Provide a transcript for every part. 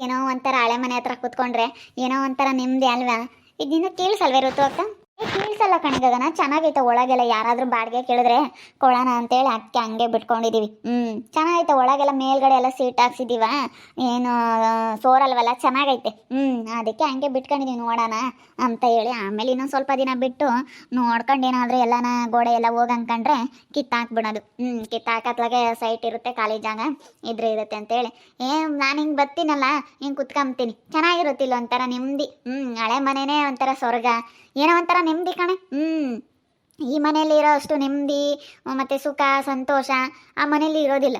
ಏನೋ ಒಂಥರ ಹಳೆ ಮನೆ ಹತ್ರ ಕೂತ್ಕೊಂಡ್ರೆ ಏನೋ ಒಂಥರ ನೆಮ್ಮದಿ ಅಲ್ವಾ? ಇದನ್ನ ಕೇಳಿಸಲ್ವೇ ಋತು ಅಕ್ಕ? ಕೇಳಿಸಲ್ಲ ಕಣಿಗಗನ, ಚೆನ್ನಾಗೈತೆ ಒಳಗೆಲ್ಲ. ಯಾರಾದ್ರೂ ಬಾಡಿಗೆ ಕೇಳಿದ್ರೆ ಕೊಡೋಣ ಅಂತೇಳಿ ಅದಕ್ಕೆ ಹಂಗೆ ಬಿಟ್ಕೊಂಡಿದೀವಿ. ಚೆನ್ನಾಗೈತೆ ಒಳಗೆಲ್ಲ. ಮೇಲ್ಗಡೆ ಎಲ್ಲ ಸೀಟ್ ಹಾಕ್ಸಿದೀವ, ಏನು ಸೋರಲ್ವಲ್ಲ, ಚೆನ್ನಾಗೈತೆ. ಅದಕ್ಕೆ ಹಂಗೆ ಬಿಟ್ಕೊಂಡಿದೀವಿ, ನೋಡೋಣ ಅಂತ ಹೇಳಿ. ಆಮೇಲೆ ಇನ್ನೊಂದು ಸ್ವಲ್ಪ ದಿನ ಬಿಟ್ಟು ನೋಡ್ಕೊಂಡು ಏನಾದರೂ ಎಲ್ಲನ ಗೋಡೆ ಎಲ್ಲ ಹೋಗಿ ಅನ್ಕೊಂಡ್ರೆ ಕಿತ್ತಾಕ್ಬಿಡೋದು. ಕಿತ್ತಾಕತ್ಲಾಗೆ ಸೈಟ್ ಇರುತ್ತೆ, ಖಾಲಿ ಜಾಗ ಇರುತ್ತೆ ಅಂತೇಳಿ ನಾನು ಹಿಂಗೆ ಬರ್ತೀನಲ್ಲ, ಹಿಂಗೆ ಕುತ್ಕೊಂತೀನಿ, ಚೆನ್ನಾಗಿರುತ್ತಿಲ್ಲ ಒಂಥರ ನೆಮ್ಮದಿ. ಹಳೆ ಮನೆನೇ ಒಂಥರ ಸ್ವರ್ಗ, ಏನೋ ಒಂಥರ ನೆಮ್ಮದಿ ಕಣೆ. ಈ ಮನೆಯಲ್ಲಿ ಇರೋ ಅಷ್ಟು ನೆಮ್ಮದಿ ಮತ್ತು ಸುಖ ಸಂತೋಷ ಆ ಮನೇಲಿ ಇರೋದಿಲ್ಲ.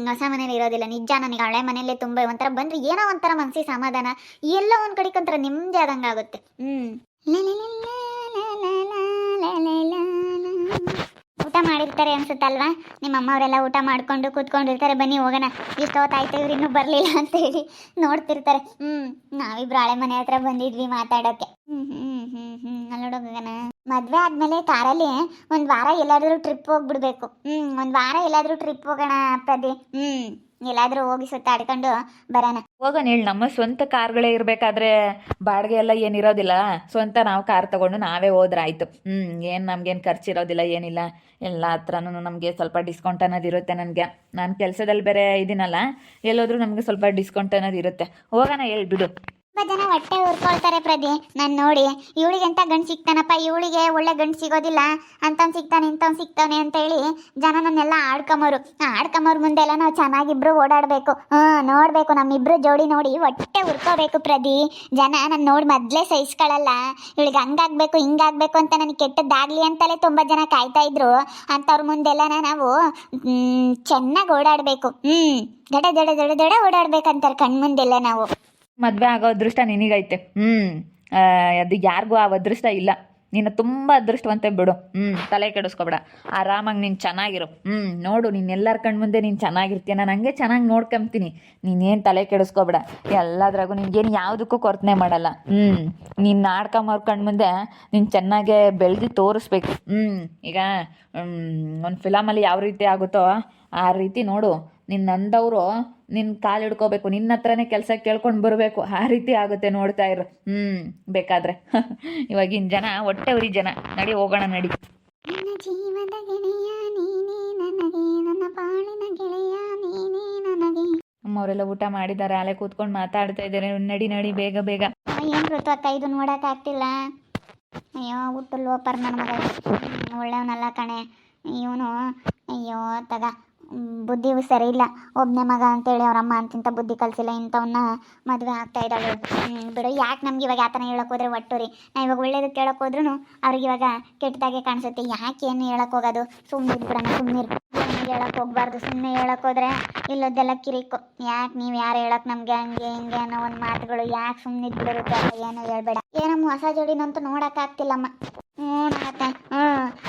ಹೊಸ ಮನೇಲಿ ಇರೋದಿಲ್ಲ. ನಿಜ, ನನಗೆ ಹಳೆ ಮನೆಯಲ್ಲೇ ತುಂಬ ಒಂಥರ ಬಂದರೆ ಏನೋ ಒಂಥರ ಮನಸ್ಸಿಗೆ ಸಮಾಧಾನ, ಎಲ್ಲ ಒಂದು ಕಡೆಗೆ ಒಂಥರ ನೆಮ್ಮದಿ ಆದಂಗೆ ಆಗುತ್ತೆ. ಊಟ ಮಾಡಿರ್ತಾರೆ ಅನ್ಸುತ್ತಲ್ವಾ ನಿಮ್ಮ ಅಮ್ಮವರೆಲ್ಲ? ಊಟ ಮಾಡ್ಕೊಂಡು ಕೂತ್ಕೊಂಡಿರ್ತಾರೆ. ಬನ್ನಿ ಹೋಗೋಣ, ಇಷ್ಟೊತ್ತಾಯ್ತು ಇವ್ರು ಇನ್ನೂ ಬರಲಿಲ್ಲ ಅಂತ ಹೇಳಿ ನೋಡ್ತಿರ್ತಾರೆ. ನಾವಿಬ್ರು ಹಳೆ ಮನೆ ಹತ್ರ ಬಂದಿದ್ವಿ ಮಾತಾಡೋಕ್ಕೆ. ಅಲ್ಲೋಡೋಗೋಣ. ಮದುವೆ ಆದಮೇಲೆ ಕಾರಲ್ಲಿ ಒಂದು ವಾರ ಎಲ್ಲಾದರೂ ಟ್ರಿಪ್ ಹೋಗ್ಬಿಡ್ಬೇಕು. ಒಂದು ವಾರ ಎಲ್ಲಾದರೂ ಟ್ರಿಪ್ ಹೋಗೋಣ ಪ್ರದಿ. ಎಲ್ಲಾದರೂ ಹೋಗಿ ಸುತ್ತಾಡ್ಕೊಂಡು ಬರೋಣ. ಹೋಗೋಣ ಹೇಳಿ. ನಮ್ಮ ಸ್ವಂತ ಕಾರ್ಗಳೇ ಇರಬೇಕಾದ್ರೆ ಬಾಡಿಗೆ ಎಲ್ಲ ಏನಿರೋದಿಲ್ಲ. ಸ್ವಂತ ನಾವು ಕಾರ್ ತಗೊಂಡು ನಾವೇ ಹೋದ್ರಾಯ್ತು. ಏನು ನಮ್ಗೇನು ಖರ್ಚಿರೋದಿಲ್ಲ, ಏನಿಲ್ಲ. ಎಲ್ಲ ಹತ್ರನೂ ನಮಗೆ ಸ್ವಲ್ಪ ಡಿಸ್ಕೌಂಟ್ ಅನ್ನೋದು ಇರುತ್ತೆ. ನನಗೆ ನಾನು ಕೆಲಸದಲ್ಲಿ ಬೇರೆ ಇದ್ದೀನಲ್ಲ, ಎಲ್ಲೋದ್ರೂ ನಮಗೆ ಸ್ವಲ್ಪ ಡಿಸ್ಕೌಂಟ್ ಅನ್ನೋದು ಇರುತ್ತೆ. ಹೋಗೋಣ ಹೇಳ್ಬಿಡು. ತುಂಬ ಜನ ಹೊಟ್ಟೆ ಉರ್ಕೊಳ್ತಾರೆ ಪ್ರದಿ ನಾನು ನೋಡಿ. ಇವಳಿಗೆ ಅಂತ ಗಂಡು ಸಿಗ್ತಾನಪ್ಪ, ಇವಳಿಗೆ ಒಳ್ಳೆ ಗಂಡು ಸಿಗೋದಿಲ್ಲ, ಅಂತವ್ನು ಸಿಗ್ತಾನೆ ಇಂಥವ್ನು ಸಿಗ್ತಾನೆ ಅಂತ ಹೇಳಿ ಜನ ನನ್ನೆಲ್ಲ ಆಡ್ಕಮೋರು ಮುಂದೆಲ್ಲ ನಾವು ಚೆನ್ನಾಗಿಬ್ರು ಓಡಾಡಬೇಕು. ನೋಡಬೇಕು ನಮ್ಮಿಬ್ರು ಜೋಡಿ ನೋಡಿ ಹೊಟ್ಟೆ ಉರ್ಕೋಬೇಕು ಪ್ರದಿ. ಜನ ನಾನು ನೋಡಿ ಮೊದಲೇ ಸಹಿಸ್ಕೊಳ್ಳಲ್ಲ. ಇವಳಿಗೆ ಹಂಗಾಗಬೇಕು ಹಿಂಗಾಗಬೇಕು ಅಂತ ನನಗೆ ಕೆಟ್ಟದ್ದಾಗಲಿ ಅಂತಲೇ ತುಂಬ ಜನ ಕಾಯ್ತಾ ಇದ್ರು. ಅಂಥವ್ರ ಮುಂದೆಲ್ಲ ನಾವು ಚೆನ್ನಾಗಿ ಓಡಾಡಬೇಕು. ದಡ ದಡ ದಡ ದಡ ಓಡಾಡ್ಬೇಕಂತಾರೆ ಕಣ್ಮುಂದೆಲ್ಲ ನಾವು. ಮದುವೆ ಆಗೋ ಅದೃಷ್ಟ ನಿನಗೈತೆ. ಅದು ಯಾರಿಗೂ ಆ ಅದೃಷ್ಟ ಇಲ್ಲ. ನೀನು ತುಂಬ ಅದೃಷ್ಟವಂತೆ ಬಿಡು. ತಲೆ ಕೆಡಿಸ್ಕೊಬೇಡ, ಆರಾಮಾಗಿ ನೀನು ಚೆನ್ನಾಗಿರು. ನೋಡು, ನೀನು ಎಲ್ಲರ ಕಣ್ಮುಂದೆ ನೀನು ಚೆನ್ನಾಗಿರ್ತೀಯ, ನಾನು ಹಂಗೆ ಚೆನ್ನಾಗಿ ನೋಡ್ಕೊಂತೀನಿ. ನೀನೇನು ತಲೆ ಕೆಡಿಸ್ಕೊಬೇಡ. ಎಲ್ಲದ್ರಾಗೂ ನಿನ್ಗೇನು ಯಾವುದಕ್ಕೂ ಕೊರತೆ ಮಾಡಲ್ಲ. ನೀನು ಆಡ್ಕೊಂಬವ್ರ ಕಣ್ಮುಂದೆ ನೀನು ಚೆನ್ನಾಗೇ ಬೆಳೆದು ತೋರಿಸ್ಬೇಕು. ಈಗ ಒಂದು ಫಿಲಮಲ್ಲಿ ಯಾವ ರೀತಿ ಆಗುತ್ತೋ ಆ ರೀತಿ ನೋಡು. ನಿನ್ನಂದವರು ನಿನ್ನ ಕಾಲು ಹಿಡ್ಕೋಬೇಕು, ನಿನ್ನ ಹತ್ರನೇ ಕೆಲಸ ಕೇಳ್ಕೊಂಡು ಬರಬೇಕು. ಆ ರೀತಿ ಆಗುತ್ತೆ, ನೋಡ್ತಾ ಇರು. ಬೇಕಾದ್ರೆ ಇವಾಗಿನ ಜನ ಹೊಟ್ಟೆ ಉರಿ ಜನ. ನಡಿ ಹೋಗೋಣ, ನಡಿ. ನನ್ನ ಜೀವದ ಗೆಳೆಯ ನೀನೇ ನನಗೆ, ನನ್ನ ಬಾಳಿನ ಗೆಳೆಯ ನೀನೇ ನನಗೆ. ಅಮ್ಮವರೆಲ್ಲ ಊಟ ಮಾಡಿದ್ದಾರೆ, ಅಲ್ಲೇ ಕೂತ್ಕೊಂಡು ಮಾತಾಡ್ತಾ ಇದ್ದಾರೆ. ನಡಿ ನಡಿ, ಬೇಗ ಬೇಗ. ಏನು ಋತು ಅಕ್ಕ, ಇದು ನೋಡೋಕೆ ಆಗ್ತಿಲ್ಲ. ಅಯ್ಯೋ ಹುಟ್ಟು ಲೋಪರ್ ನನ್ನ ಮಗ. ಒಳ್ಳೆಯವನಲ್ಲ ಕಣೆ ಇವನು. ಅಯ್ಯೋ ತಗ, ಬುದ್ಧಿ ಸರಿ ಇಲ್ಲ. ಒಬ್ಬನೇ ಮಗ ಅಂತೇಳಿ ಅವ್ರಮ್ಮ ಅಂತಿಂತ ಬುದ್ಧಿ ಕಲಿಸಿಲ್ಲ. ಇಂಥವನ್ನ ಮದುವೆ ಆಗ್ತಾ ಇದ್ದಾಳೆ. ಬಿಡು, ಯಾಕೆ ನಮ್ಗೆ ಇವಾಗ ಯಾತನ ಹೇಳಕ್ಕೆ ಹೋದ್ರೆ ಒಟ್ಟುರಿ. ನಾ ಇವಾಗ ಒಳ್ಳೇದಕ್ಕೆ ಹೇಳಕ್ಕೆ ಹೋದ್ರೂ ಅವ್ರಿಗೆ ಇವಾಗ ಕೆಟ್ಟದಾಗೆ ಕಾಣಿಸುತ್ತೆ. ಯಾಕೆ ಏನು ಹೇಳಕ್ಕೆ ಹೋಗೋದು? ಸುಮ್ಮನೆ ಇದ್ಬಿಡೋಣ, ಸುಮ್ಮನೆ ಹೇಳಕ್ಕೆ ಹೋಗ್ಬಾರ್ದು. ಸುಮ್ಮನೆ ಹೇಳಕ್ಕೆ ಹೋದ್ರೆ ಇಲ್ಲದೆಲ್ಲ ಕಿರಿಕು. ಯಾಕೆ ನೀವು ಯಾರು ಹೇಳಕ್ಕೆ ನಮಗೆ ಹಂಗೆ ಹಿಂಗೆ ಅನ್ನೋ ಒಂದು ಮಾತುಗಳು. ಯಾಕೆ ಸುಮ್ಮನೆ ಇದ್ಬಿಡಿರುತ್ತೆ? ಏನು ಹೇಳ್ಬೇಡ. ಏನಮ್ಮ ಹೊಸ ಜೋಡಿನಂತೂ ನೋಡೋಕ್ಕಾಗ್ತಿಲ್ಲಮ್ಮ. ನೋಡತ್ತೆ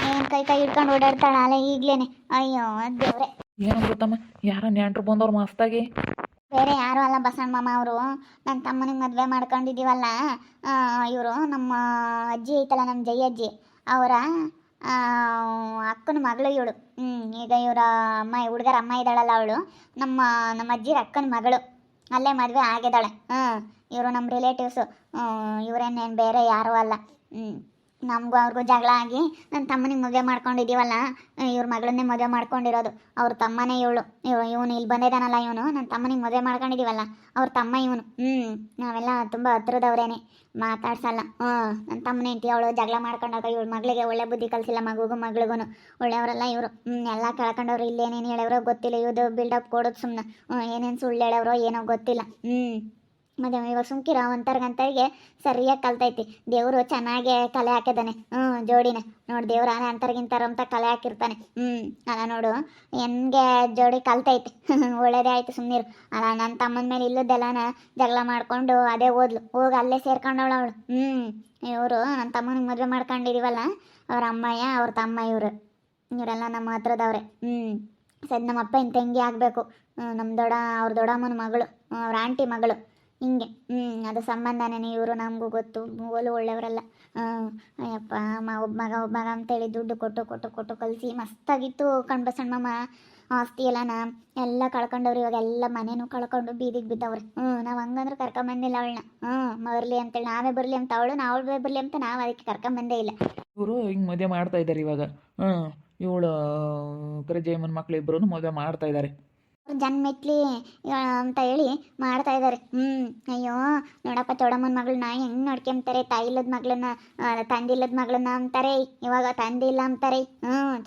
ಏನು ಕೈ ಹಿಡ್ಕೊಂಡು ಓಡಾಡ್ತಾಳ ಅಲ್ಲ ಈಗ್ಲೇನೆ. ಅಯ್ಯೋ ದೇವ್ರೆ. ಏನು ಗೊತ್ತಮ್ಮ, ಯಾರ ನೆಂಟ್ರು ಬಂದವ್ರು ಮಸ್ತಾಗಿ. ಬೇರೆ ಯಾರು ಅಲ್ಲ, ಬಸಣ್ಣ ಮಾಮ ಅವರು. ನನ್ನ ತಮ್ಮನಿಗೆ ಮದುವೆ ಮಾಡ್ಕೊಂಡಿದ್ದೀವಲ್ಲ, ಇವರು ನಮ್ಮ ಅಜ್ಜಿ ಐತಲ್ಲ, ನಮ್ಮ ಜೈ ಅಜ್ಜಿ ಅವರ ಅಕ್ಕನ ಮಗಳು ಇವಳು. ಈಗ ಇವರ ಅಮ್ಮ, ಹುಡುಗರ ಅಮ್ಮ ಇದ್ದಾಳಲ್ಲ ಅವಳು, ನಮ್ಮ ಅಜ್ಜಿರ ಅಕ್ಕನ ಮಗಳು. ಅಲ್ಲೇ ಮದುವೆ ಆಗಿದ್ದಾಳೆ. ಇವರು ನಮ್ಮ ರಿಲೇಟಿವ್ಸು. ಇವರೇನೇನು ಬೇರೆ ಯಾರೂ ಅಲ್ಲ. ನಮಗೂ ಅವ್ರಿಗೂ ಜಗಳ ಆಗಿ ನನ್ನ ತಮ್ಮನಿಗೆ ಮದುವೆ ಮಾಡ್ಕೊಂಡಿದ್ದೀವಲ್ಲ, ಇವ್ರ ಮಗಳನ್ನೇ ಮದುವೆ ಮಾಡ್ಕೊಂಡಿರೋದು. ಅವ್ರ ತಮ್ಮನೇ ಇವನು ಇಲ್ಲಿ ಬಂದಿದ್ದಾನಲ್ಲ, ಇವನು ನನ್ನ ತಮ್ಮನಿಗೆ ಮದುವೆ ಮಾಡ್ಕೊಂಡಿದ್ದೀವಲ್ಲ ಅವ್ರ ತಮ್ಮ ಇವನು. ನಾವೆಲ್ಲ ತುಂಬ ಹತ್ರದವ್ರೇನೆ, ಮಾತಾಡ್ಸಲ್ಲ. ನನ್ನ ತಮ್ಮನ ಹೆಂಡತಿ ಅವಳು ಜಗಳ ಮಾಡ್ಕೊಂಡಾಗ ಇವಳ ಮಗಳಿಗೆ ಒಳ್ಳೆ ಬುದ್ಧಿ ಕಲಿಸಿಲ್ಲ, ಮಗುಗೂ ಮಗಳಿಗೂ. ಒಳ್ಳೆಯವರೆಲ್ಲ ಇವರು. ಎಲ್ಲ ಕಳ್ಕೊಂಡವ್ರು. ಇಲ್ಲೇನೇನು ಹೇಳವ್ರೋ ಗೊತ್ತಿಲ್ಲ. ಇವ್ದು ಬಿಲ್ಡಪ್ ಕೊಡೋದು ಸುಮ್ಮನೆ. ಏನೇನು ಸುಳ್ಳು ಹೇಳವ್ರೋ ಏನೋ ಗೊತ್ತಿಲ್ಲ. ಮತ್ತೆ ಇವಾಗ ಸುಮ್ಕಿರ ಒಂಥರ್ಗಂತರಿಗೆ ಸರಿಯಾಗಿ ಕಲ್ತೈತಿ. ದೇವರು ಚೆನ್ನಾಗೆ ಕಲೆ ಹಾಕಿದ್ದಾನೆ ಜೋಡಿನ. ನೋಡಿ, ದೇವ್ರ ಅಂತರ್ಗಿಂತಾರ ಅಂತ ಕಲೆ ಹಾಕಿರ್ತಾನೆ. ಅಲ್ಲ ನೋಡು ಹೆಂಗೆ ಜೋಡಿ ಕಲ್ತೈತಿ. ಒಳ್ಳೇದೇ ಆಯ್ತು, ಸುಮ್ಮನಿರು. ಅಲ್ಲ ನನ್ನ ತಮ್ಮನ ಮೇಲೆ ಇಲ್ಲದೆಲ್ಲನ ಜಗಳ ಮಾಡ್ಕೊಂಡು ಅದೇ ಹೋಗಿ ಅಲ್ಲೇ ಸೇರ್ಕೊಂಡವಳು ಅವಳು. ಇವರು ನನ್ನ ತಮ್ಮನಿಗೆ ಮದುವೆ ಮಾಡ್ಕೊಂಡಿದೀವಲ್ಲ, ಅವ್ರ ಅಮ್ಮಯ್ಯ ಅವ್ರ ತಮ್ಮ ಇವರೆಲ್ಲ ನಮ್ಮ ಹತ್ರದವ್ರೆ. ಸದ್ ನಮ್ಮ ಅಪ್ಪ ಇಂತ ತಂಗಿ ಆಗಬೇಕು. ಅವ್ರ ದೊಡ್ಡಮ್ಮನ ಮಗಳು, ಅವ್ರ ಆಂಟಿ ಮಗಳು. ಹಿಂಗೆ ಅದು ಸಂಬಂಧನೇ. ಇವರು ನಮಗೂ ಗೊತ್ತು, ಒಳ್ಳೆಯವರೆಲ್ಲ. ಅಯ್ಯಪ್ಪ, ಒಬ್ಬ ಮಗ ಅಂತೇಳಿ ದುಡ್ಡು ಕೊಟ್ಟು ಕಲಿಸಿ ಮಸ್ತಾಗಿತ್ತು ಕಣ್ಬಸಣ್ಣ ಮಾಮ. ಆಸ್ತಿ ಎಲ್ಲನ ಎಲ್ಲ ಕಳ್ಕೊಂಡವ್ರು, ಇವಾಗ ಎಲ್ಲ ಮನೆನೂ ಕಳ್ಕೊಂಡು ಬೀದಿಗೆ ಬಿದ್ದವ್ರು. ನಾವು ಹಂಗಂದ್ರೆ ಕರ್ಕೊಂಬಂದಿಲ್ಲ ಅವಳನ್ನ. ಬರಲಿ ಅಂತೇಳಿ ನಾವೇ ಬರಲಿ ಅಂತ ಅವಳು, ನಾವೇ ಬರಲಿ ಅಂತ ನಾವು ಅದಕ್ಕೆ ಕರ್ಕೊಂಬಂದೇ ಇಲ್ಲ. ಇವರು ಹಿಂಗೆ ಮದುವೆ ಮಾಡ್ತಾ ಇದ್ದಾರೆ ಇವಾಗ. ಇವಳು ಕರಿಜಯಮ್ಮನ ಮಕ್ಳು ಇಬ್ಬರೂ ಮದುವೆ ಮಾಡ್ತಾ ಇದ್ದಾರೆ. ಜನ ಮೆಟ್ಲಿ ಅಂತ ಹೇಳಿ ಮಾಡ್ತಾ ಇದ್ದಾರೆ. ಅಯ್ಯೋ ನೋಡಪ್ಪ, ಚೌಡಮ್ಮನ ಮಗಳನ್ನ ಹೆಂಗೆ ನೋಡ್ಕೊಂತಾರೆ, ತಾಯಿ ಇಲ್ಲದ ಮಗಳನ್ನ ತಂದೆ ಇಲ್ಲದ ಮಗಳನ್ನ ಅಂತಾರೆ, ಇವಾಗ ತಂದೆ ಇಲ್ಲ ಅಂತಾರೆ.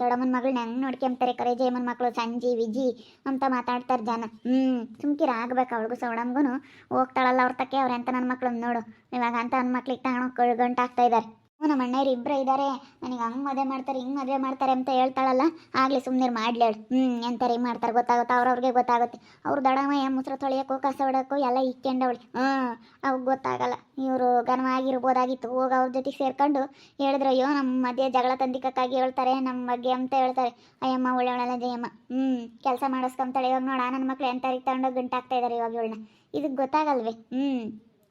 ಚೌಡಮ್ಮನ ಮಗಳನ್ನ ಹೆಂಗೆ ನೋಡ್ಕೊಂತಾರೆ, ಕರಿಜಯಮ್ಮನ ಮಕ್ಕಳು ಸಂಜಿ ವಿಜಿ ಅಂತ ಮಾತಾಡ್ತಾರೆ ಜನ. ಸುಮ್ಕಿರ ಆಗ್ಬೇಕು, ಅವಳಿಗೂ ಚೌಡಮ್ಮಗೂ ಹೋಗ್ತಾಳಲ್ಲ ಅವ್ರ ತಕ್ಕೆ, ಅವ್ರ ಎಂತ ನನ್ನ ಮಕ್ಳನ್ನ ನೋಡು ಇವಾಗ ಅಂತ ನನ್ನ ಮಕ್ಳಿಗೆ ತಗೊಂಡು ಗಂಟಾಗ್ತಾ ಇದ್ದಾರೆ. ನಮ್ಮ ಅಣ್ಣಯ್ರು ಇಬ್ಬರು ಇದ್ದಾರೆ, ನನಗೆ ಹಂಗೆ ಮದುವೆ ಮಾಡ್ತಾರೆ ಹಿಂಗೆ ಮದುವೆ ಮಾಡ್ತಾರೆ ಅಂತ ಹೇಳ್ತಾಳಲ್ಲ, ಆಗಲಿ ಸುಮ್ಮನೆ ಮಾಡ್ಲೇಳು. ಎಂತಾರೆ ಹಿಂಗೆ ಮಾಡ್ತಾರೆ ಗೊತ್ತಾಗುತ್ತೆ, ಅವ್ರವ್ರಿಗೆ ಗೊತ್ತಾಗುತ್ತೆ. ಅವ್ರು ದಡಮಯ್ಯ ಮುಸ್ರು ತೊಳೆಯೋಕ್ಕೋ ಕಸ ಹೊಡೋಕ್ಕೋ ಎಲ್ಲ ಇಕ್ಕೊಂಡವಳು. ಅವಾಗ ಗೊತ್ತಾಗಲ್ಲ. ಇವರು ಘನವಾಗಿರ್ಬೋದಾಗಿತ್ತು, ಹೋಗಿ ಅವ್ರ ಜೊತೆಗೆ ಸೇರ್ಕೊಂಡು ಹೇಳಿದ್ರೆ ಅಯ್ಯೋ ನಮ್ಮ ಮಧ್ಯೆ ಜಗಳ ತಂದಿಕ್ಕಾಗಿ ಹೇಳ್ತಾರೆ ನಮ್ಮ ಬಗ್ಗೆ ಅಂತ ಹೇಳ್ತಾರೆ. ಅಯ್ಯಮ್ಮ ಒಳ್ಳೆಯವಳಲ್ಲ ಜಯಮ್ಮ, ಕೆಲಸ ಮಾಡಿಸ್ಕೊಂತಾಳೆ. ಇವಾಗ ನೋಡ ನನ್ನ ಮಕ್ಳು ಎಂಥವ್ರಿಗೆ ತಗೊಂಡೋಗಿ ಗಂಟಾಗ್ತಾ ಇದ್ದಾರೆ ಇವಾಗ ಇವಳನ್ನ. ಇದಕ್ಕೆ ಗೊತ್ತಾಗಲ್ವೇ?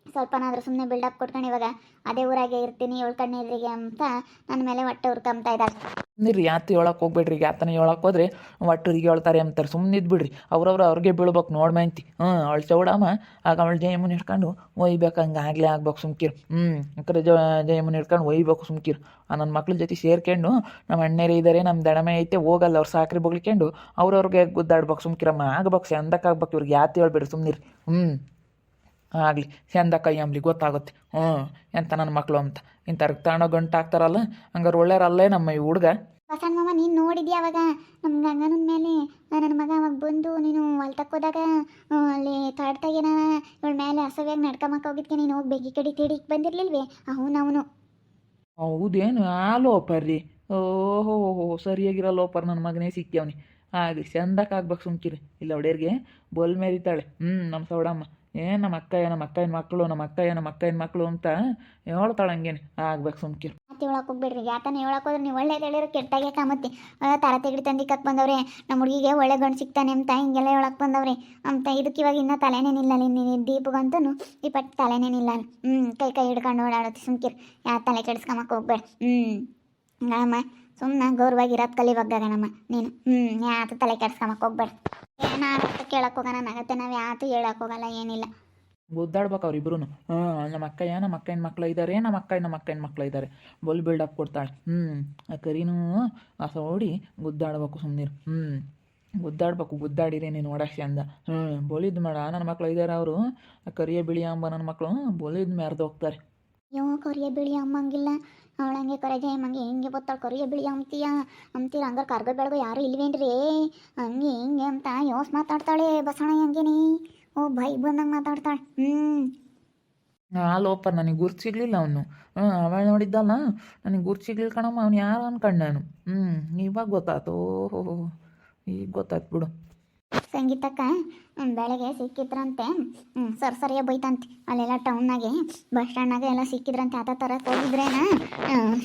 ಸ್ವಲ್ಪನಾದ್ರೂ ಸುಮ್ಮನೆ ಬಿಲ್ಡಪ್ ಕೊಟ್ಕೊಂಡು ಇವಾಗ ಅದೇ ಊರಾಗೆ ಇರ್ತೀನಿ ಇವಳು ಕಣ್ಣೆದ್ರಿಗೆ ಅಂತ ನನ್ನ ಮೇಲೆ ಹೊಟ್ಟೆ ಹುರ್ಕೊಂಬ್ತಾ ಇದ್ದಾರೆ. ಸುಮ್ಮನಿರಿ, ಯಾತು ಹೇಳಕ್ಕೆ ಹೋಗ್ಬೇಡ್ರಿ. ಯಾತನ ಹೇಳಕ್ಕೆ ಹೋದ್ರೆ ಒಟ್ಟರಿಗೆ ಹೇಳ್ತಾರೆ ಅಂತಾರೆ. ಸುಮ್ಮನೆ ಇದ್ಬಿಡ್ರಿ, ಅವ್ರಿಗೆ ಬೀಳ್ಬೇಕು ನೋಡ್ಮಂತಿ. ಅವಳು ಚೌಡಮ್ಮ ಆಗ ಅವಳು ಜಯಮ್ಮನ ಹಿಡ್ಕೊಂಡು ಒಯ್ಬೇಕು, ಹಂಗೆ ಆಗಲೇ ಆಗ್ಬೇಕು ಸುಮ್ಕಿರು. ಯಾಕಂದ್ರೆ ಜಯಮ್ಮನ ಹಿಡ್ಕೊಂಡು ಒಯ್ಬೇಕು ಸುಮ್ಕಿರು. ನನ್ನ ಮಕ್ಳ ಜೊತೆ ಸೇರ್ಕೊಂಡು ನಮ್ಮ ಅಣ್ಣರೇ ಇದ್ದಾರೆ, ನಮ್ಮ ದಡಮೆ ಐತೆ, ಹೋಗಲ್ಲ ಅವ್ರು ಸಾಕ್ರಿ ಬಗ್ಲಿಕೊಂಡು ಅವ್ರಿಗೆ ಗುದ್ದಾಡ್ಬೇಕು ಸುಮ್ಕಿರಮ್ಮ. ಆಗ್ಬೇಕು, ಚಂದಕ್ಕಾಗ್ಬೇಕು. ಇವ್ರಿಗೆ ಯಾತು ಹೇಳ್ಬೇಡ್ರಿ ಸುಮ್ಮನಿರಿ. ಆಗಲಿ ಚಂದ ಕೈ ಅಂಬ್ಲಿ ಗೊತ್ತಾಗುತ್ತೆ. ಎಂತ ನನ್ನ ಮಕ್ಕಳು ಅಂತ ಇಂಥವ್ರಿಗೆ ತಗೊಂಡೋಗಿ ಗಂಟು ಹಾಕ್ತಾರಲ್ಲ, ಹಂಗಾರೆ ಒಳ್ಳೆಯರಲ್ಲೇ ನಮ್ಮ ಈ ಹುಡುಗ. ಬಸಣ್ಣ ಮಾಮ, ನೀನು ನೋಡಿದ್ಯಾ ಅವಾಗ ನಮ್ಮ ಗಂಗನ ಮೇಲೆ ನನ್ನ ಮಗ ಅವಾಗ ಬಂದು ನೀನು ಹೊಲ್ ತಕ್ಕೋದಾಗ ಅಲ್ಲಿ ತಾಡ್ತಾಗೇನ ಇವಳ ಮೇಲೆ ಅಸವ್ಯಾಗಿ ನಡ್ಕೊಂಬಕ್ಕೆ ಹೋಗಿದ್ಕೆ ನೀನು ಹೋಗಿ ಬೆಗಿ ಕಡಿ ತಿಡಿಗೆ ಬಂದಿರ್ಲಿಲ್ವೇ? ಅವನು ಹೌದೇನು? ಆ ಲೋಪರ್ ರೀ. ಓಹೋ ಸರಿಯಾಗಿರಲ್ಲೋಪರ್, ನನ್ನ ಮಗನೇ ಸಿಕ್ಕ್ಯವನಿ. ಆಗಲಿ ಚಂದಕ್ಕಾಗ್ಬೇಕು ಸುಮ್ಕಿರಿ. ಇಲ್ಲ ಒಡೆಯರ್ಗೆ ಬೊಲ್ ಮೇರಿತಾಳೆ. ನಮ್ಮ ಸೌಡಮ್ಮ ನಮ್ಮ ಅಕ್ಕಯ್ಯನ ಮಕ್ಕಯ್ಯನ ಮಕ್ಕಳು ಅಂತ ಹೇಳ್ತಾಳೆ. ಹಂಗೇನೆ ಆಗ್ಬೇಕು ಸುಮ್ಕಿರು. ಮತ್ತೆ ಹೇಳಕ್ಕೆ ಹೋಗ್ಬೇಡ್ರಿ. ಯಾತನ ಹೇಳಕ್ಕೆ ಹೋದ್ರೆ ನೀವು ಒಳ್ಳೇದು ಹೇಳಿರೋ ಕೆಟ್ಟಾಗೆ ಕಾಮತ್ತಿ. ತರ ತೆಗಡಿ ತಂದಿಕ್ಕಕ್ಕೆ ಬಂದವ್ರೆ, ನಮ್ಮ ಹುಡುಗಿಗೆ ಒಳ್ಳೆ ಗಂಡು ಸಿಗ್ತಾನೆ ಅಂತ ಹಿಂಗೆಲ್ಲ ಹೇಳಕ್ಕೆ ಬಂದವ್ರೆ ಅಂತ. ಇದಕ್ಕೆ ಇವಾಗ ಇನ್ನೂ ತಲೆನೇನಿಲ್ಲ. ದೀಪಗಂತೂ ಈ ಪಟ್ಟು ತಲೆನೇನಿಲ್ಲ. ಕೈ ಹಿಡ್ಕೊಂಡು ಓಡಾಡುತ್ತೆ ಸುಮ್ಕಿರು. ಯಾ ತಲೆ ಕೆಡಿಸ್ಕೊಂಬಕ್ಕೆ ಹೋಗ್ಬೇಡ. ನಮ್ಮ ಸುಮ್ಮನೆ ಗೌರವಾಗಿ ಇರೋದು ಕಲಿವಾಗ ನಮ್ಮ ನೀನು. ಯಾತು ತಲೆ ಕೆಡ್ಸ್ಕೊಂಬಕ್ಕೆ ಹೋಗ್ಬೇಡ. ಏನಾರು ಕೇಳಕ್ಕೆ ಹೋಗೋಣ ನಗತ್ತೆ, ನಾವು ಯಾತು ಹೇಳಕ್ಕೆ ಹೋಗಲ್ಲ, ಏನಿಲ್ಲ. ಗುದ್ದಾಡ್ಬೇಕು ಅವ್ರಿಬ್ರು. ನಮ್ಮ ಅಕ್ಕಯ್ಯನ ಮಕ್ಕಳು ಇದ್ದಾರೆ, ನಮ್ಮ ಅಕ್ಕಯ್ಯನ ಮಕ್ಕಳು ಇದ್ದಾರೆ. ಬೊಲ್ ಬಿಲ್ಡಪ್ ಕೊಡ್ತಾಳೆ. ಆ ಕರಿನೂ ಆ ಸೌಡಿ ಗುದ್ದಾಡ್ಬೇಕು ಸುಮ್ಮನಿರು. ಗುದ್ದಾಡಿರಿ ನೀನು ನೋಡಕ್ಕೆ ಅಂದ. ಬೊಲಿದ್ ಮಾಡ ನನ್ನ ಮಕ್ಳು ಇದ್ದಾರೆ. ಅವರು ಕರಿಯ ಬಿಳಿ ಅಂಬ ನನ್ನ ಮಕ್ಕಳು ಬೊಲಿದ್ ಮೆರೆದು ಹೋಗ್ತಾರೆ. ಅಯ್ಯೋ ಕೊರಿಯ ಬಿಳಿ ಅಮ್ಮಂಗಿಲ್ಲ, ಅವಳಂಗೆ ಕರಿಜಯಮ್ಮಂಗೆ ಹೆಂಗೆ ಗೊತ್ತಾಳು ಕರಿಯ ಬಿಳಿ ಅಂತೀರ ಹಂಗಾರೆ ಕರ್ಗ ಬೆಳಗು ಯಾರು ಇಲ್ವೇನ್ರಿ ಹಂಗೆ ಹಿಂಗೆ ಅಂತ ಯೋಸ್ ಮಾತಾಡ್ತಾಳೆ ಬಸಣ ಹಂಗೇನಿ. ಓ ಬೈ ಬಂದಂಗೆ ಮಾತಾಡ್ತಾಳೆ. ಲೋಪರ್ ನನಗೆ ಗುರ್ತು ಸಿಗ್ಲಿಲ್ಲ ಅವನು. ಅವಳು ನೋಡಿದ್ದಲ್ಲ, ನನಗೆ ಗುರ್ತು ಸಿಗ್ಲಿಲ್ಲ ಕಣಮ್ಮ. ಅವ್ನು ಯಾರು ಅನ್ಕಂಡು ನಾನು. ಇವಾಗ ಗೊತ್ತಾಯ್ತು. ಓಹೋ ಈಗ ಗೊತ್ತಾಯ್ತು ಬಿಡು. ಸಂಗೀತಕ್ಕ ಬೆಳಗ್ಗೆ ಸಿಕ್ಕಿದ್ರಂತೆ. ಸರಿಯ ಬೈತಂತೆ. ಅಲ್ಲೆಲ್ಲ ಟೌನ್ನಾಗೆ ಬಸ್ ಸ್ಟ್ಯಾಂಡ್ನಾಗೆ ಎಲ್ಲ ಸಿಕ್ಕಿದ್ರಂತೆ. ಆತ ತರಕ್ಕೆ ಹೋಗಿದ್ರೇನ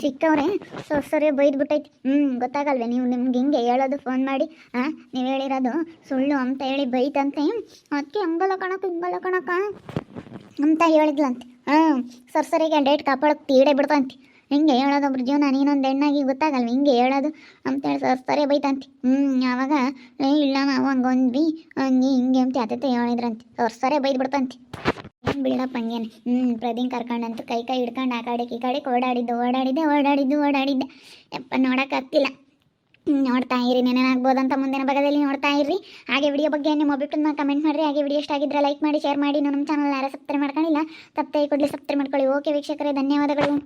ಸಿಕ್ಕವ್ರೆ ಸರಿಯ ಬೈದ್ಬಿಟ್ಟೈತಿ. ಗೊತ್ತಾಗಲ್ವೇ ನೀವು? ನಿಮ್ಗೆ ಹಿಂಗೆ ಹೇಳೋದು ಫೋನ್ ಮಾಡಿ ನೀವು ಹೇಳಿರೋದು ಸುಳ್ಳು ಅಂತ ಹೇಳಿ ಬೈತಂತೆ. ಅದಕ್ಕೆ ಹಂಗಲ್ಲ ಕಣಕ್ಕ ಅಂತ ಹೇಳಿದ್ಲಂತೆ. ಸರಿಗೆ ಡೇಟ್ ಕಾಪಾಡೋಕೆ ತೀಡೆ ಬಿಡ್ತಂತೆ. ಹಿಂಗೆ ಹೇಳೋದು ಒಬ್ರು ಜೀವನ, ನೀನೊಂದು ಹೆಣ್ಣಾಗಿ ಗೊತ್ತಾಗಲ್ವ ಹಿಂಗೆ ಹೇಳೋದು ಅಂತೇಳಿ ಸರಿ ಬೈತಂತೆ. ಆವಾಗ ಇಲ್ಲ ನಾವು ಹಂಗೊಂದ್ವಿ ಹಂಗೆ ಹಿಂಗೆ ಅಂತ ಅತ್ತೆ ಹೇಳಿದ್ರಂತೆ. ಸರಿ ಬೈದು ಬಿಡ್ತಂತೆ. ಏನು ಬಿಡಪ್ಪ ಹಂಗೇನೆ. ಪ್ರದೀನ್ ಕರ್ಕೊಂಡಂತೂ ಕೈ ಹಿಡ್ಕೊಂಡು ಆ ಕಡೆಗೆ ಈ ಕಡೆಗೆ ಓಡಾಡಿದ್ದೆ. ಯಪ್ಪ ನೋಡೋಕ್ಕಾಗ್ತಿಲ್ಲ. ನೋಡ್ತಾ ಇರಿ, ನೆನೇನಾಗ್ಬೋದಂತ ಮುಂದಿನ ಭಾಗದಲ್ಲಿ ನೋಡ್ತಾ ಇರ್ರಿ. ಹಾಗೆ ವಿಡಿಯೋ ಬಗ್ಗೆ ನಿಮ್ಮ ಅಭಿಪ್ರಾಯ ಕಮೆಂಟ್ ಮಾಡಿರಿ. ಹಾಗೆ ವಿಡಿಯೋ ಇಷ್ಟ ಆಗಿದ್ರೆ ಲೈಕ್ ಮಾಡಿ, ಶೇರ್ ಮಾಡಿ. ನಮ್ಮ ಚಾನಲ್ ಯಾರು ಸಬ್ಸ್ಕ್ರೈಬ್ ಮಾಡ್ಕೊಂಡಿಲ್ಲ ತಪ್ಪೇ ಕೊಡಲಿ ಸಬ್ಸ್ಕ್ರೈಬ್ ಮಾಡ್ಕೊಳ್ಳಿ. ಓಕೆ ವೀಕ್ಷಕರೇ, ಧನ್ಯವಾದಗಳು.